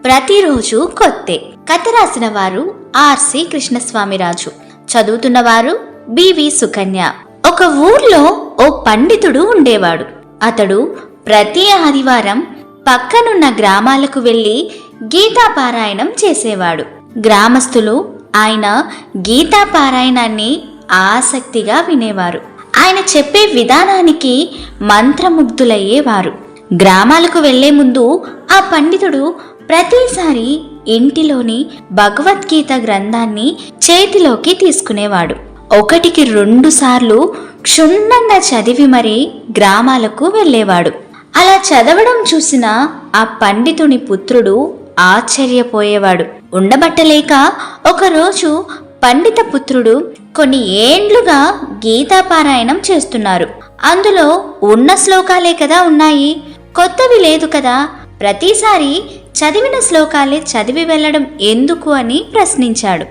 ప్రతిరోజు కొత్తే. కథ రాసిన వారు ఆర్సి కృష్ణస్వామిరాజు, చదువుతున్నవారు బివి సుకన్య. ఒక ఊర్లో ఓ పండితుడు ఉండేవాడు. అతడు ప్రతి ఆదివారం పక్కనున్న గ్రామాలకు వెళ్లి గీతాపారాయణం చేసేవాడు. గ్రామస్తులు ఆయన గీతాపారాయణాన్ని ఆసక్తిగా వినేవారు. ఆయన చెప్పే విధానానికి మంత్రముగ్ధులయ్యేవారు. గ్రామాలకు వెళ్లే ముందు ఆ పండితుడు ప్రతిసారి ఇంటిలోని భగవద్గీత గ్రంథాన్ని చేతిలోకి తీసుకునేవాడు. 1-2 సార్లు క్షుణ్ణంగా చదివి మరీ గ్రామాలకు వెళ్ళేవాడు. అలా చదవడం చూసిన ఆ పండితుని పుత్రుడు ఆశ్చర్యపోయేవాడు. ఉండబట్టలేక ఒకరోజు పండిత పుత్రుడు, కొన్ని ఏండ్లుగా గీతాపారాయణం చేస్తున్నారు, అందులో ఉన్న శ్లోకాలే కదా ఉన్నాయి, కొత్తవి లేదు కదా, ప్రతిసారి చదివిన శ్లోకాలే చదివి వెళ్ళడం ఎందుకు అని ప్రశ్నించాడు.